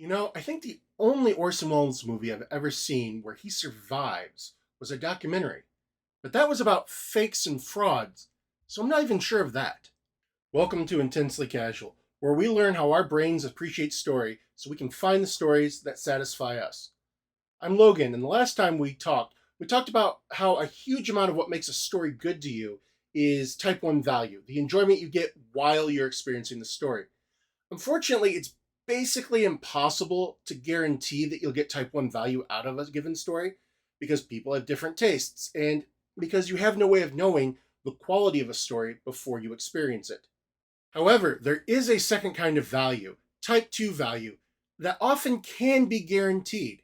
I think the only Orson Welles movie I've ever seen where he survives was a documentary, but that was about fakes and frauds, so I'm not even sure of that. Welcome to Intensely Casual, where we learn how our brains appreciate story so we can find the stories that satisfy us. I'm Logan, and the last time we talked about how a huge amount of what makes a story good to you is type 1 value, the enjoyment you get while you're experiencing the story. Unfortunately, it's basically impossible to guarantee that you'll get type 1 value out of a given story because people have different tastes and because you have no way of knowing the quality of a story before you experience it. However, there is a second kind of value, type 2 value, that often can be guaranteed.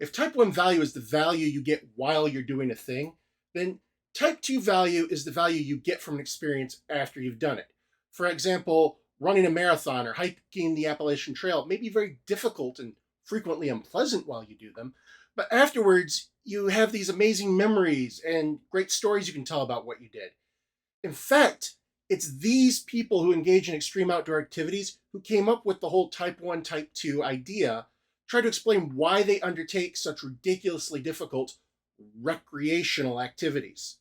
If type 1 value is the value you get while you're doing a thing, then type 2 value is the value you get from an experience after you've done it. For example, running a marathon or hiking the Appalachian Trail may be very difficult and frequently unpleasant while you do them, but afterwards you have these amazing memories and great stories you can tell about what you did. In fact, it's these people who engage in extreme outdoor activities who came up with the whole type 1, type 2 idea, try to explain why they undertake such ridiculously difficult recreational activities.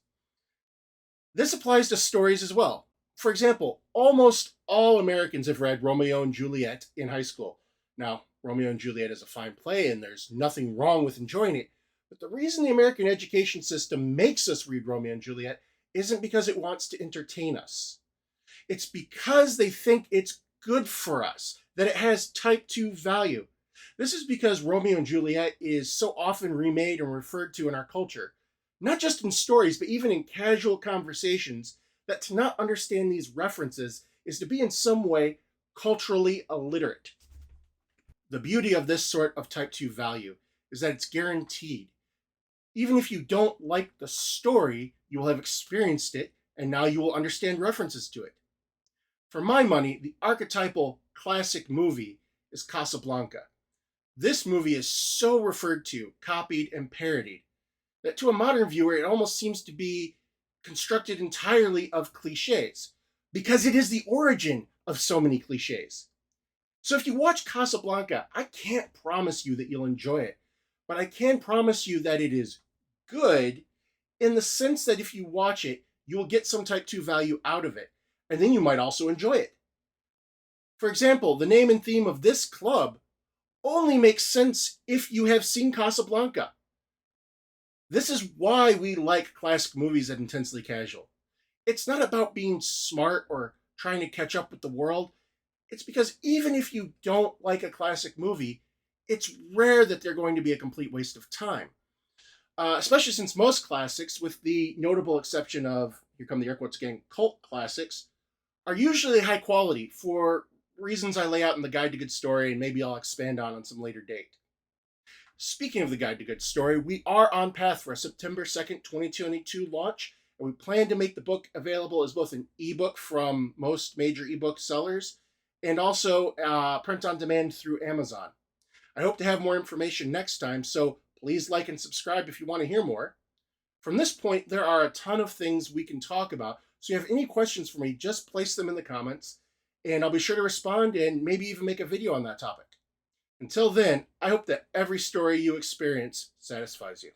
This applies to stories as well. For example, almost all Americans have read Romeo and Juliet in high school. Now, Romeo and Juliet is a fine play and there's nothing wrong with enjoying it, but the reason the American education system makes us read Romeo and Juliet isn't because it wants to entertain us. It's because they think it's good for us, that it has type 2 value. This is because Romeo and Juliet is so often remade and referred to in our culture, not just in stories, but even in casual conversations, that to not understand these references is to be in some way culturally illiterate. The beauty of this sort of type 2 value is that it's guaranteed. Even if you don't like the story, you will have experienced it and now you will understand references to it. For my money, the archetypal classic movie is Casablanca. This movie is so referred to, copied, and parodied that to a modern viewer it almost seems to be constructed entirely of cliches because it is the origin of so many cliches. So if you watch Casablanca, I can't promise you that you'll enjoy it, but I can promise you that it is good in the sense that if you watch it, you will get some type 2 value out of it, and then you might also enjoy it. For example, the name and theme of this club only makes sense if you have seen Casablanca. This is why we like classic movies at Intensely Casual. It's not about being smart or trying to catch up with the world. It's because even if you don't like a classic movie, it's rare that they're going to be a complete waste of time. Especially since most classics, with the notable exception of Here Come the Air Quotes Gang cult classics, are usually high quality for reasons I lay out in the Guide to Good Story and maybe I'll expand on some later date. Speaking of the Guide to Good Story, we are on path for a September 2nd, 2022 launch, and we plan to make the book available as both an ebook from most major ebook sellers and also print on demand through Amazon. I hope to have more information next time, so please like and subscribe if you want to hear more. From this point, there are a ton of things we can talk about, so if you have any questions for me, just place them in the comments, and I'll be sure to respond and maybe even make a video on that topic. Until then, I hope that every story you experience satisfies you.